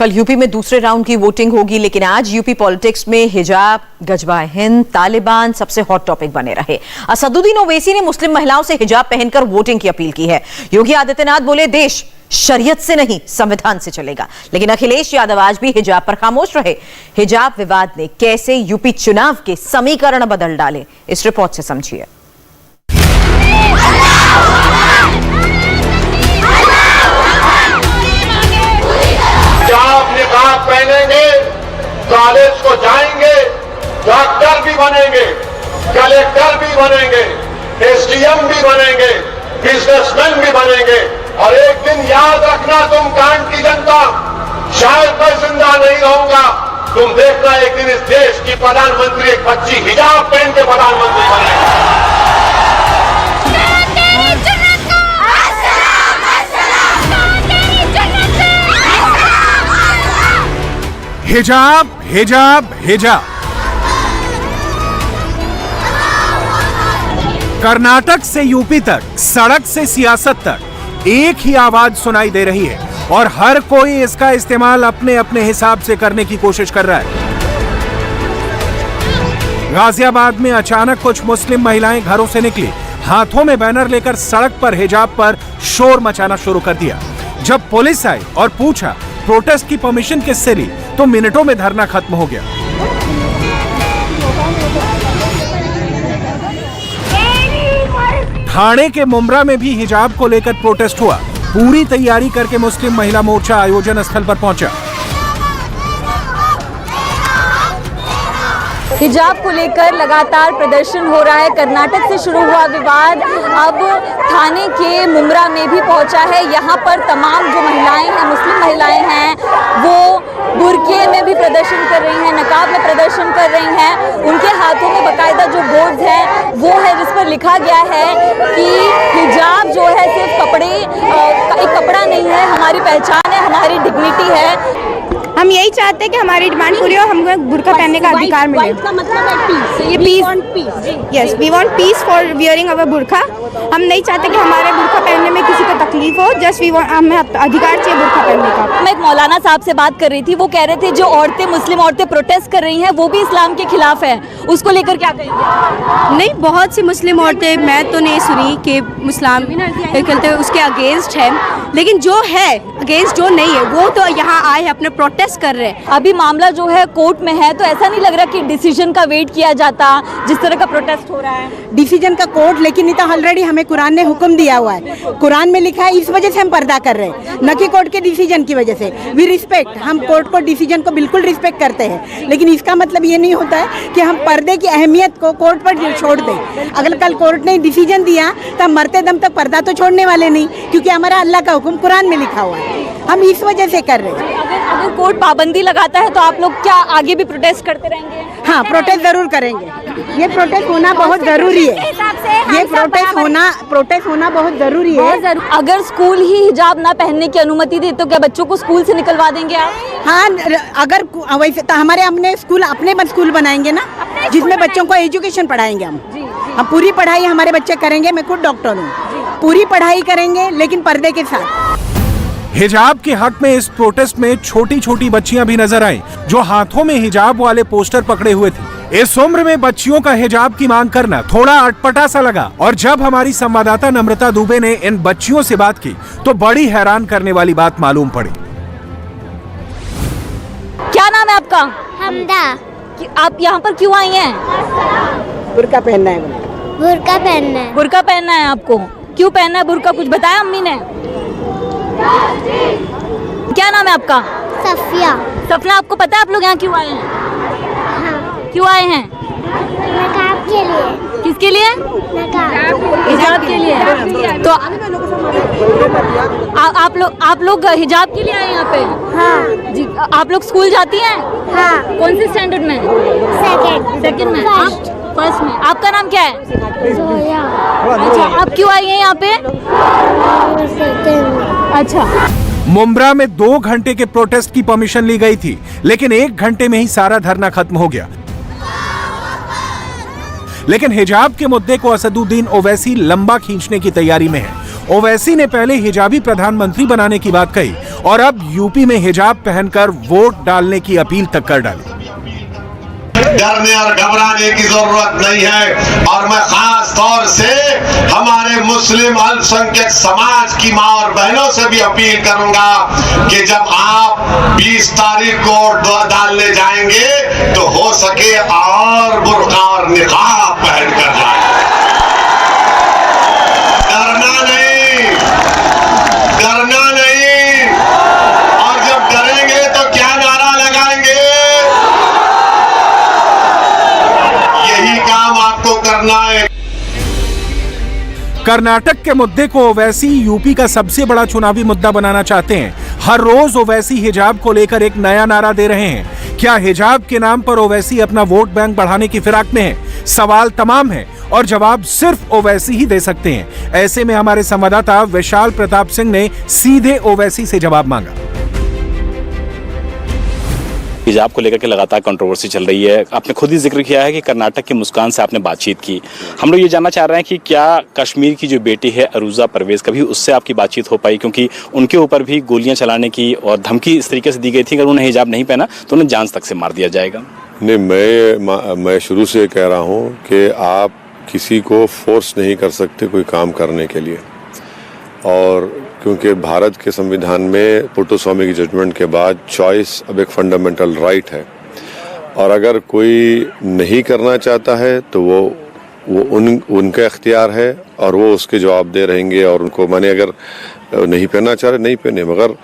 कल यूपी में दूसरे राउंड की वोटिंग होगी, लेकिन आज यूपी पॉलिटिक्स में हिजाब, गजबा हिंद, तालिबान सबसे हॉट टॉपिक बने रहे। असदुद्दीन ओवैसी ने मुस्लिम महिलाओं से हिजाब पहनकर वोटिंग की अपील की है। योगी आदित्यनाथ बोले देश शरीयत से नहीं संविधान से चलेगा, लेकिन अखिलेश यादव आज भी हिजाब पर खामोश रहे। हिजाब विवाद ने कैसे यूपी चुनाव के समीकरण बदल डाले, इस रिपोर्ट से समझिए। निकाब पहनेंगे, कॉलेज को जाएंगे, डॉक्टर भी बनेंगे, कलेक्टर भी बनेंगे, एसडीएम भी बनेंगे, बिजनेसमैन भी बनेंगे। और एक दिन याद रखना तुम कांड की जनता, शायद मैं जिंदा नहीं रहूंगा, तुम देखना एक दिन इस देश की प्रधानमंत्री एक बच्ची हिजाब पहन के प्रधानमंत्री बनेगी। हिजाब, हिजाब, हिजाब। कर्नाटक से यूपी तक, सड़क से सियासत तक एक ही आवाज सुनाई दे रही है और हर कोई इसका इस्तेमाल अपने अपने हिसाब से करने की कोशिश कर रहा है। गाजियाबाद में अचानक कुछ मुस्लिम महिलाएं घरों से निकली, हाथों में बैनर लेकर सड़क पर हिजाब पर शोर मचाना शुरू कर दिया। जब पुलिस आई और पूछा प्रोटेस्ट की परमिशन किससे ली, तो मिनटों में धरना खत्म हो गया। ठाणे के मुमरा में भी हिजाब को लेकर प्रोटेस्ट हुआ। पूरी तैयारी करके मुस्लिम महिला मोर्चा आयोजन स्थल पर पहुंचा। हिजाब को लेकर लगातार प्रदर्शन हो रहा है। कर्नाटक से शुरू हुआ विवाद अब ठाणे के मुमरा में भी पहुंचा है। यहाँ पर तमाम जो महिलाएं हैं, मुस्लिम महिलाएं हैं, वो बुर्के में भी प्रदर्शन कर रही हैं, नकाब में प्रदर्शन कर रही हैं। उनके हाथों में बाकायदा जो बोर्ड्स हैं वो है जिस पर लिखा गया है कि हिजाब जो है सिर्फ एक कपड़ा नहीं है, हमारी पहचान है, हमारी डिग्निटी है। हम यही चाहते हैं कि हमारी डिमांड पूरी हो, हमको बुर्का पहनने का अधिकार मिले। वाइट का मतलब है पीस। ये peace. Yes, we want peace for wearing our burqa. हम नहीं चाहते कि हमारे बुर्का पहनने में किसी को तकलीफ हो। जस्ट वी वांट, हमें अधिकार चाहिए बुर्का पहनने का। मैं एक मौलाना साहब से बात कर रही थी, वो कह रहे थे जो औरतें, मुस्लिम औरतें प्रोटेस्ट कर रही हैं वो भी इस्लाम के खिलाफ है। उसको लेकर क्या कहेंगे? नहीं, बहुत सी मुस्लिम औरतें, मैं तो नहीं सुनी कि मुस्लिम कहते हैं उसके अगेंस्ट है, लेकिन जो है अगेंस्ट, जो नहीं है वो तो यहाँ आए हैं, अपने प्रोटेस्ट कर रहे हैं। अभी मामला जो है कोर्ट में है, तो ऐसा नहीं लग रहा कि डिसीजन का वेट किया जाता जिस तरह का प्रोटेस्ट हो रहा है? डिसीजन का कोर्ट, लेकिन ये तो ऑलरेडी हमें कुरान ने हुक्म दिया हुआ है। कुरान में लिखा है, इस वजह से हम पर्दा कर रहे हैं, न कि कोर्ट के डिसीजन की वजह से। वी रिस्पेक्ट, हम कोर्ट को, डिसीजन को बिल्कुल रिस्पेक्ट करते हैं, लेकिन इसका मतलब ये नहीं होता है कि हम पर्दे की अहमियत को कोर्ट पर छोड़ दें। अगर कल कोर्ट ने डिसीजन दिया तो हम मरते दम तक पर्दा तो छोड़ने वाले नहीं, क्योंकि हमारा अल्लाह का हुक्म कुरान में लिखा हुआ है। हम इस वजह से कर रहे हैं। अगर कोर्ट पाबंदी लगाता है तो आप लोग क्या आगे भी प्रोटेस्ट करते रहेंगे? हाँ, प्रोटेस्ट जरूर करेंगे। ये प्रोटेस्ट होना बहुत जरूरी है। ये प्रोटेस्ट होना बहुत जरूरी है। अगर स्कूल ही हिजाब ना पहनने की अनुमति दे तो क्या बच्चों को स्कूल से निकलवा देंगे आप? हाँ, अगर वैसे तो हमारे अपने स्कूल बनाएंगे ना, जिसमें बच्चों को एजुकेशन पढ़ाएंगे। हम पूरी पढ़ाई हमारे बच्चे करेंगे। मैं खुद डॉक्टर हूँ, पूरी पढ़ाई करेंगे, लेकिन पर्दे के साथ। हिजाब के हक में इस प्रोटेस्ट में छोटी छोटी बच्चियां भी नजर आईं, जो हाथों में हिजाब वाले पोस्टर पकड़े हुए थे। इस उम्र में बच्चियों का हिजाब की मांग करना थोड़ा अटपटा सा लगा, और जब हमारी संवाददाता नम्रता दुबे ने इन बच्चियों से बात की तो बड़ी हैरान करने वाली बात मालूम पड़ी। क्या नाम है आपका? हमदा। आप यहाँ पर क्यों आई हैं? बुर्का पहनना है। बुर्का पहनना है। बुर्का पहनना है आपको? क्यों पहनना है बुर्का, कुछ बताया अम्मी ने? क्या नाम है आपका? सफिया। सपना, आपको पता है आप लोग यहाँ क्यों आए हैं? हाँ। क्यों आए हैं? नकाब के लिए। किसके लिए? नकाब। हिजाब के लिए। तो आप लोग हिजाब के लिए आए यहाँ पे? हाँ जी। आप लोग स्कूल जाती हैं? हाँ। कौन से स्टैंडर्ड में? सेकंड में। फर्स्ट में। आपका नाम क्या है? जोया। अच्छा, आप क्यों आई हैं यहाँ पे? अच्छा। मुमरा में 2 घंटे के प्रोटेस्ट की परमिशन ली गई थी, लेकिन 1 घंटे में ही सारा धरना खत्म हो गया। लेकिन हिजाब के मुद्दे को असदुद्दीन ओवैसी लंबा खींचने की तैयारी में है। ओवैसी ने पहले हिजाबी प्रधानमंत्री बनाने की बात कही और अब यूपी में हिजाब पहनकर वोट डालने की अपील तक कर डाली। डरने और घबराने की जरूरत नहीं है। और मैं खास तौर से हमारे मुस्लिम अल्पसंख्यक समाज की मां और बहनों से भी अपील करूंगा कि जब आप 20 तारीख को वोट डालने जाएंगे तो हो सके और बुर्का और निकाब पहन कर जाए। डरना नहीं, डरना नहीं। और जब डरेंगे तो क्या नारा लगाएंगे? यही काम आपको करना है। कर्नाटक के मुद्दे को ओवैसी यूपी का सबसे बड़ा चुनावी मुद्दा बनाना चाहते हैं। हर रोज ओवैसी हिजाब को लेकर एक नया नारा दे रहे हैं। क्या हिजाब के नाम पर ओवैसी अपना वोट बैंक बढ़ाने की फिराक में है? सवाल तमाम है और जवाब सिर्फ ओवैसी ही दे सकते हैं। ऐसे में हमारे संवाददाता विशाल प्रताप सिंह ने सीधे ओवैसी से जवाब मांगा। हिजाब को लेकर के लगातार कंट्रोवर्सी चल रही है। आपने खुद ही जिक्र किया है कि कर्नाटक की मुस्कान से आपने बातचीत की। हम लोग ये जानना चाह रहे हैं कि क्या कश्मीर की जो बेटी है अरूजा परवेज, कभी उससे आपकी बातचीत हो पाई? क्योंकि उनके ऊपर भी गोलियां चलाने की और धमकी इस तरीके से दी गई थी कि अगर उन्हें हिजाब नहीं पहना तो उन्हें जान तक से मार दिया जाएगा। नहीं, मैं शुरू से कह रहा हूँ कि आप किसी को फोर्स नहीं कर सकते कोई काम करने के लिए। और क्योंकि भारत के संविधान में पुट्टुस्वामी की जजमेंट के बाद चॉइस अब एक फंडामेंटल राइट है। और अगर कोई नहीं करना चाहता है तो वो उनका इख्तियार है और वो उसके जवाब दे रहेंगे। और उनको माने अगर नहीं पहनना चाह रहे नहीं पहने, मगर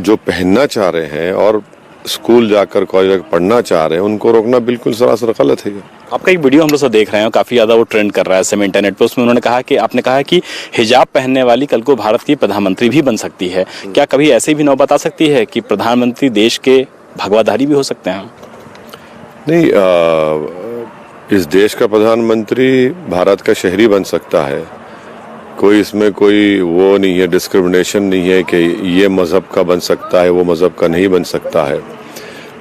जो पहनना चाह रहे हैं और स्कूल जाकर कॉलेज जाकर पढ़ना चाह रहे हैं उनको रोकना बिल्कुल सरासर गलत है। आपका एक वीडियो हम लोग सब देख रहे हैं, काफी ज्यादा वो ट्रेंड कर रहा है समय इंटरनेट पे। उसमें उन्होंने कहा कि आपने कहा कि हिजाब पहनने वाली कल को भारत की प्रधानमंत्री भी बन सकती है। क्या कभी ऐसे भी नौबत आ सकती है कि प्रधानमंत्री देश के भगवाधारी भी हो सकते हैं? नहीं, इस देश का प्रधानमंत्री भारत का शहरी बन सकता है। कोई इसमें कोई वो नहीं है, डिस्क्रिमिनेशन नहीं है कि ये मज़हब का बन सकता है वो मज़हब का नहीं बन सकता है।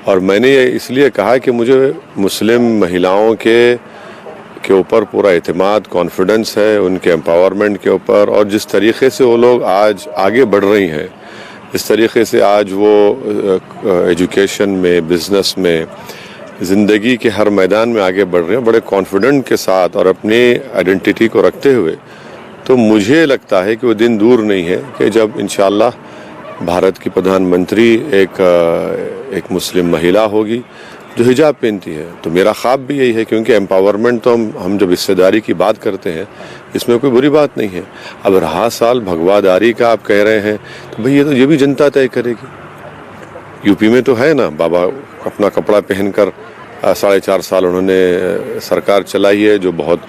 और मैंने ये इसलिए कहा कि मुझे मुस्लिम महिलाओं के ऊपर पूरा एतमाद, कॉन्फिडेंस है उनके एम्पावरमेंट के ऊपर। और जिस तरीके से वो लोग आज आगे बढ़ रही हैं, इस तरीके से आज वो एजुकेशन में, बिजनेस में, ज़िंदगी के हर मैदान में आगे बढ़ रहे हैं बड़े कॉन्फिडेंट के साथ और अपनी आइडेंटिटी को रखते हुए। तो मुझे लगता है कि वो दिन दूर नहीं है कि जब इंशाअल्लाह भारत की प्रधानमंत्री एक मुस्लिम महिला होगी जो हिजाब पहनती है। तो मेरा ख्वाब भी यही है, क्योंकि एम्पावरमेंट तो हम जब हिस्सेदारी की बात करते हैं इसमें कोई बुरी बात नहीं है। अब रहा साल भगवादारी का आप कह रहे हैं तो भाई ये भी जनता तय करेगी। यूपी में तो है ना, बाबा अपना कपड़ा पहनकर 4.5 साल उन्होंने सरकार चलाई है, जो बहुत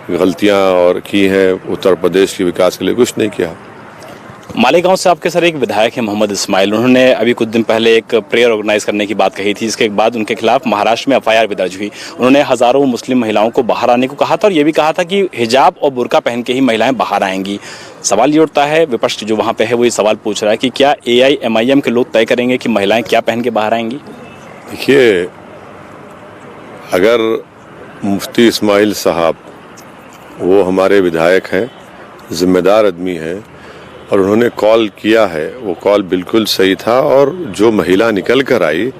गलतियां और की हैं। उत्तर प्रदेश के विकास के लिए कुछ नहीं किया। मालेगांव से आपके सर एक विधायक है मोहम्मद इस्माइल, उन्होंने अभी कुछ दिन पहले एक प्रेयर ऑर्गेनाइज करने की बात कही थी, जिसके बाद उनके खिलाफ महाराष्ट्र में एफआईआर भी दर्ज हुई। उन्होंने हजारों मुस्लिम महिलाओं को बाहर आने को कहा था और ये भी कहा था कि हिजाब और बुर्का पहन के ही महिलाएं बाहर आएंगी। सवाल ये उठता है, विपक्ष जो वहाँ पे है वो ये सवाल पूछ रहा है कि क्या AIMIM के लोग तय करेंगे कि महिलाएं क्या पहन के बाहर आएंगी? देखिए, अगर मुफ्ती इस्माइल साहब वो हमारे विधायक हैं, जिम्मेदार आदमी हैं और उन्होंने कॉल किया है, वो कॉल बिल्कुल सही था। और जो महिला निकल कर आई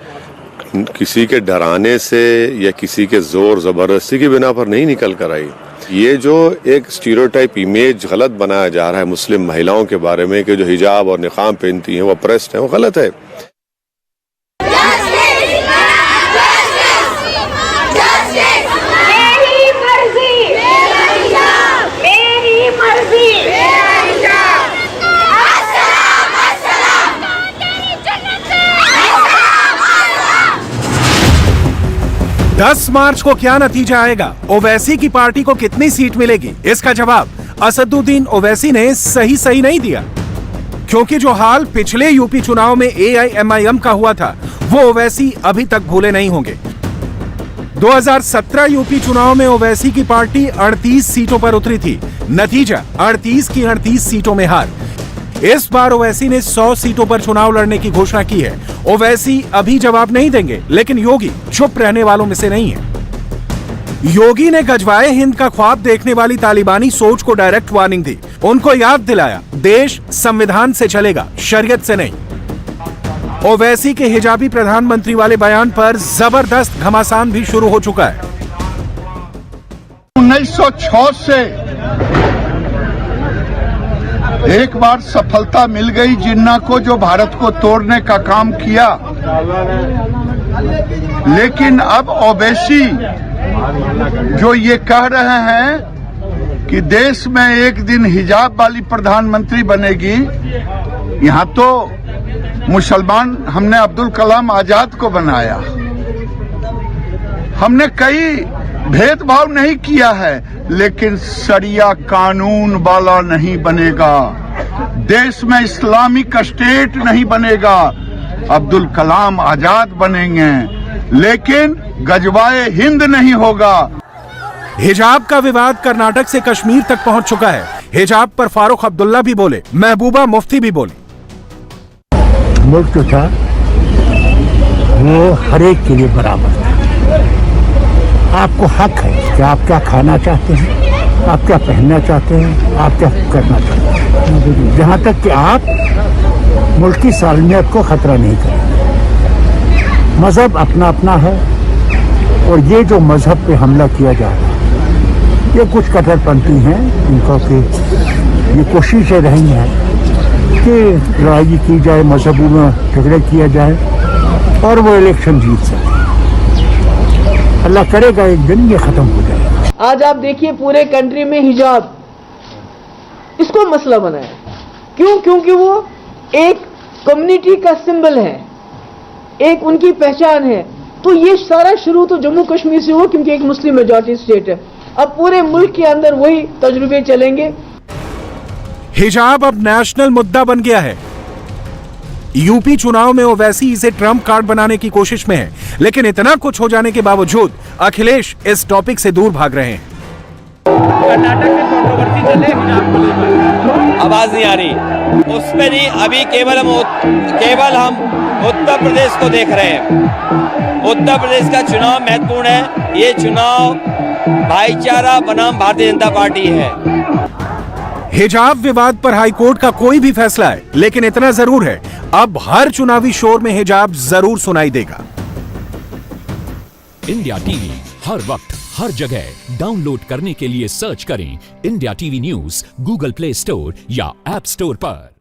किसी के डराने से या किसी के जोर ज़बरदस्ती की बिना पर नहीं निकल कर आई। ये जो एक स्टीरियोटाइप इमेज गलत बनाया जा रहा है मुस्लिम महिलाओं के बारे में कि जो हिजाब और निकाब पहनती हैं वो अप्रेस्ड हैं, वो गलत है। दस मार्च को क्या नतीजा आएगा? ओवैसी की पार्टी को कितनी सीट मिलेगी? इसका जवाब असदुद्दीन ओवैसी ने सही नहीं दिया, क्योंकि जो हाल पिछले यूपी चुनाव में AIMIM का हुआ था वो ओवैसी अभी तक भूले नहीं होंगे। 2017 यूपी चुनाव में ओवैसी की पार्टी 38 सीटों पर उतरी थी, नतीजा 38 की 38 सीटों में हार। इस बार ओवैसी ने 100 सीटों पर चुनाव लड़ने की घोषणा की है। ओवैसी अभी जवाब नहीं देंगे, लेकिन योगी चुप रहने वालों में से नहीं है। योगी ने गजवाए हिंद का ख्वाब देखने वाली तालिबानी सोच को डायरेक्ट वार्निंग दी। उनको याद दिलाया, देश संविधान से चलेगा, शरीयत से नहीं। ओवैसी के हिजाबी प्रधानमंत्री वाले बयान पर जबरदस्त घमासान भी शुरू हो चुका है। 1906 से एक बार सफलता मिल गई जिन्ना को, जो भारत को तोड़ने का काम किया, लेकिन अब ओवैसी जो ये कह रहे हैं कि देश में एक दिन हिजाब वाली प्रधानमंत्री बनेगी, यहाँ तो मुसलमान हमने अब्दुल कलाम आजाद को बनाया, हमने कई भेदभाव नहीं किया है, लेकिन शरिया कानून वाला नहीं बनेगा, देश में इस्लामिक स्टेट नहीं बनेगा। अब्दुल कलाम आजाद बनेंगे, लेकिन गजवाए हिंद नहीं होगा। हिजाब का विवाद कर्नाटक से कश्मीर तक पहुंच चुका है। हिजाब पर फारूक अब्दुल्ला भी बोले, महबूबा मुफ्ती भी बोली। मुल्क जो था वो हर एक के लिए बराबर था। आपको हक है कि आप क्या खाना चाहते हैं, आप क्या पहनना चाहते हैं, आप क्या करना चाहते हैं, जहाँ तक कि आप मुल्क की सालमियत को खतरा नहीं करें। मजहब अपना अपना है, और ये जो मजहब पे हमला किया जा रहा है, ये कुछ कट्टरपंथी हैं, इनको कि ये कोशिशें रही हैं कि लड़ाई की जाए, मजहबों में झगड़े किया जाए और वो इलेक्शन जीत सके। अल्लाह करेगा एक दिन ये खत्म हो जाए। आज आप देखिए पूरे कंट्री में हिजाब इसको मसला बनाया, क्यों? क्योंकि वो एक कम्युनिटी का सिंबल है, एक उनकी पहचान है। तो ये सारा शुरू तो जम्मू कश्मीर से हुआ, क्योंकि एक मुस्लिम मेजॉरिटी स्टेट है। अब पूरे मुल्क के अंदर वही तजुर्बे चलेंगे। हिजाब अब नेशनल मुद्दा बन गया है। यूपी चुनाव में ओवैसी इसे ट्रम्प कार्ड बनाने की कोशिश में है, लेकिन इतना कुछ हो जाने के बावजूद अखिलेश इस टॉपिक से दूर भाग रहे हैं। कर्नाटक में कंट्रोवर्सी चले हिजाब को लेकर, आवाज नहीं आ रही उस पे नहीं। अभी केवल हम उत्तर प्रदेश को देख रहे हैं। उत्तर प्रदेश का चुनाव महत्वपूर्ण है। ये चुनाव भाईचारा बनाम भारतीय जनता पार्टी है। हिजाब विवाद पर हाईकोर्ट का कोई भी फैसला है, लेकिन इतना जरूर है, अब हर चुनावी शोर में हिजाब जरूर सुनाई देगा। इंडिया टीवी हर वक्त हर जगह डाउनलोड करने के लिए सर्च करें India TV news Google play store या ऐप स्टोर पर।